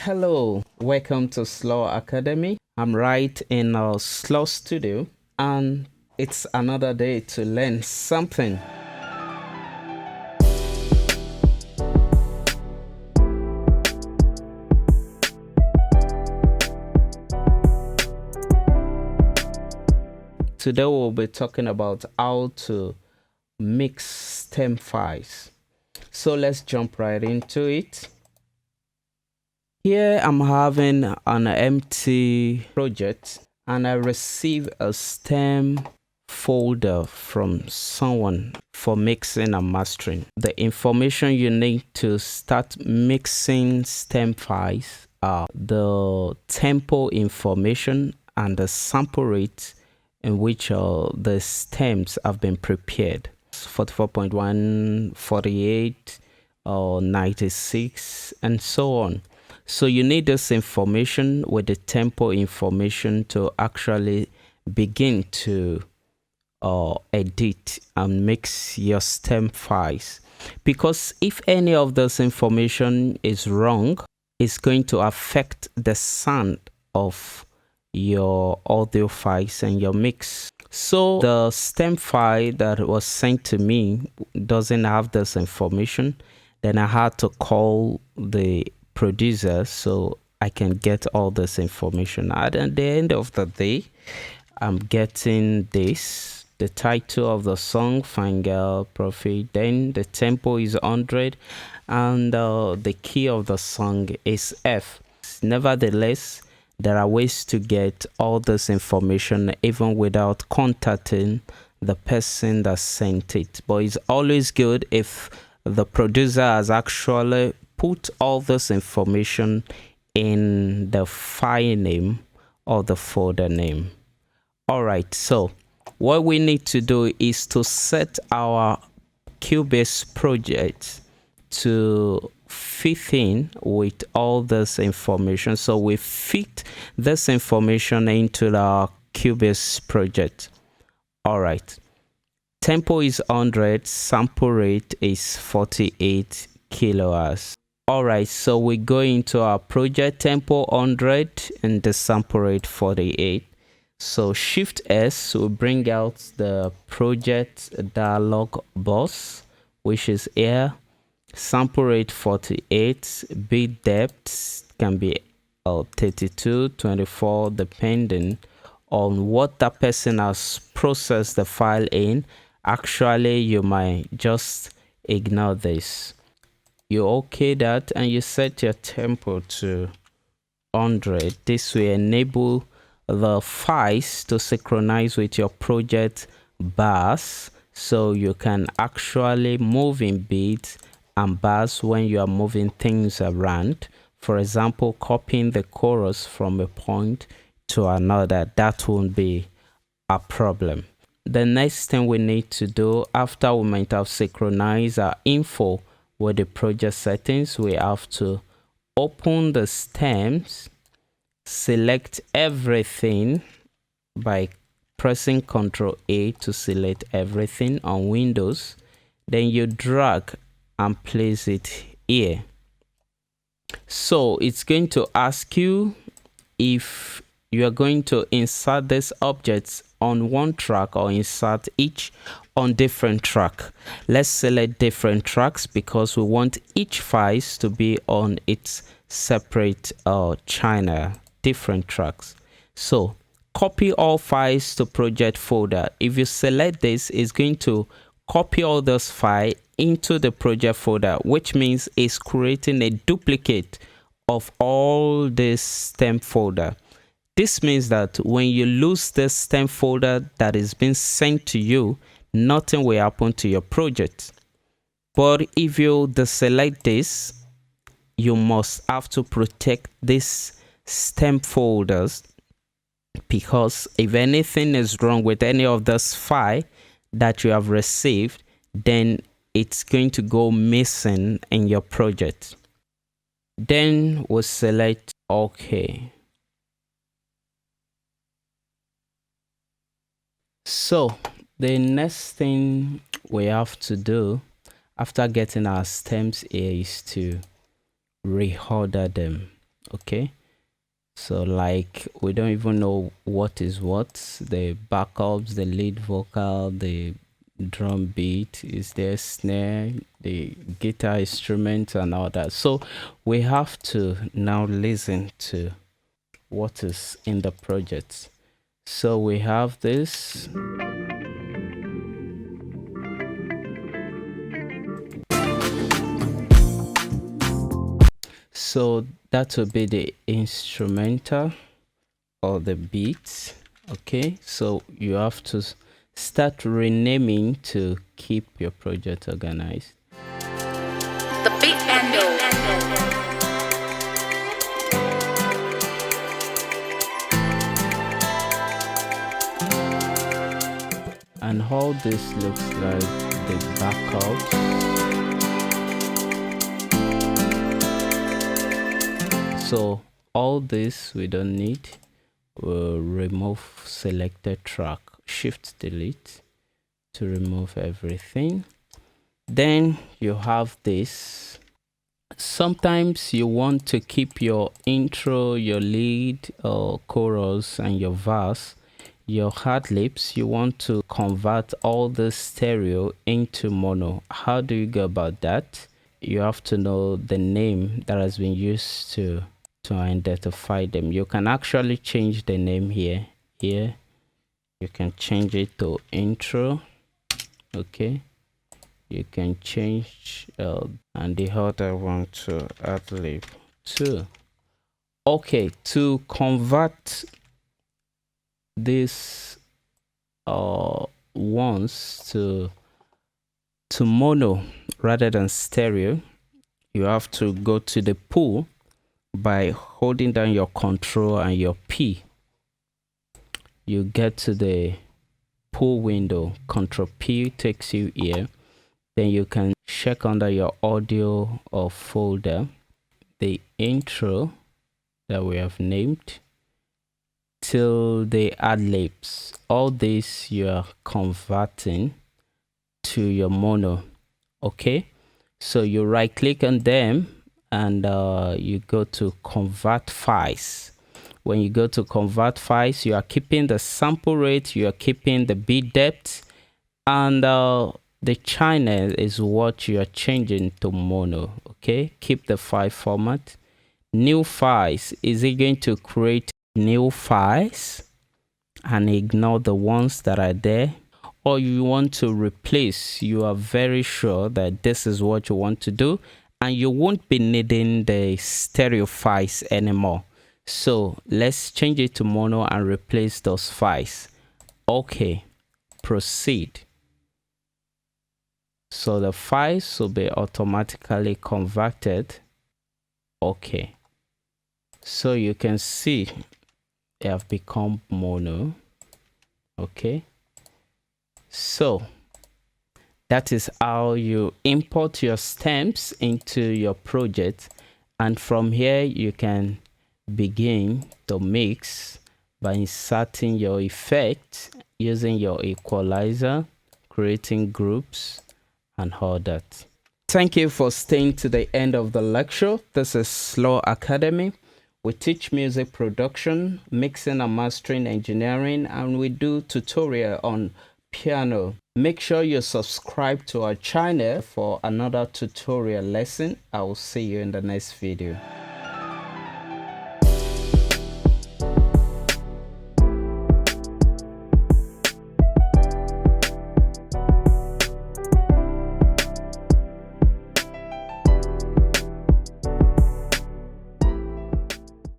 Hello, welcome to Slur Academy. I'm right in our Slur studio, and it's another day to learn something. Today we'll be talking about how to mix stem files. So let's jump right into it. Here I'm having an empty project and I receive a stem folder from someone for mixing and mastering. The information you need to start mixing stem files are the tempo information and the sample rate in which the stems have been prepared. 44.1, 48, 96, and so on. So you need this information with the tempo information to actually begin to edit and mix your stem files. Because if any of this information is wrong, it's going to affect the sound of your audio files and your mix. So the stem file that was sent to me doesn't have this information. Then I had to call the producer so I can get all this information. At the end of the day, I'm getting this, the title of the song, Fine Girl Profit, then the tempo is 100 and the key of the song is F. Nevertheless, there are ways to get all this information even without contacting the person that sent it. But it's always good if the producer has actually put all this information in the file name or the folder name. Alright, so what we need to do is to set our Cubase project to fit in with all this information. So we fit this information into our Cubase project. Alright, tempo is 100, sample rate is 48 kilohertz. Alright, so we go into our project, tempo 100 and the sample rate 48. So Shift S will bring out the project dialog box, which is here. Sample rate 48, bit depth can be 32, 24, depending on what that person has processed the file in. Actually, you might just ignore this. You okay that and you set your tempo to 100. This will enable the files to synchronize with your project bars, so you can actually move in beats and bars when you are moving things around. For example, copying the chorus from a point to another, that won't be a problem. The next thing we need to do after we might have synchronized our info with the project settings, we have to open the stems, select everything by pressing Ctrl A to select everything on Windows. Then you drag and place it here. So it's going to ask you if you are going to insert these objects on one track or insert each on different track. Let's select different tracks because we want each files to be on its separate channel, different tracks. So copy all files to project folder. If you select this, it's going to copy all those files into the project folder, which means it's creating a duplicate of all this stem folder. This means that when you lose the stem folder that is being sent to you, nothing will happen to your project. But if you deselect this, you must have to protect these stem folders, because if anything is wrong with any of this file that you have received, then it's going to go missing in your project. Then we'll select OK. So the next thing we have to do after getting our stems here is to reorder them. Okay, so like we don't even know what is what. The backups, the lead vocal, the drum beat, is there snare, the guitar instrument and all that. So we have to now listen to what is in the project. So we have this. So that will be the instrumental or the beats. Okay, so you have to start renaming to keep your project organized. The beat endo. And how this looks like the backups. So all this we don't need. We'll remove selected track, shift delete to remove everything. Then you have this. Sometimes you want to keep your intro, your lead or chorus and your verse, your hard lips. You want to convert all the stereo into mono. How do you go about that? You have to know the name that has been used to identify them. You can actually change the name here. You can change it to intro. Okay, you can change and the other one to ad lib 2. Okay, to convert this ones to mono rather than stereo, you have to go to the pool by holding down your control and your P. You get to the pool window, control P takes you here. Then you can check under your audio or folder the intro that we have named till the ad libs. All this you are converting to your mono. Okay, so you right click on them and you go to convert files. When you go to convert files, you are keeping the sample rate, you are keeping the bit depth, and the channel is what you are changing to mono. Okay, keep the file format. New files, is it going to create new files and ignore the ones that are there, or you want to replace? You are very sure that this is what you want to do and you won't be needing the stereo files anymore. So let's change it to mono and replace those files. Okay, proceed. So the files will be automatically converted. Okay, so you can see they have become mono. Okay, so that is how you import your stems into your project, and from here you can begin to mix by inserting your effect using your equalizer, creating groups and all that. Thank you for staying to the end of the lecture. This is Slur Academy. We teach music production, mixing and mastering engineering, and we do tutorial on piano. Make sure you subscribe to our channel for another tutorial lesson. I will see you in the next video.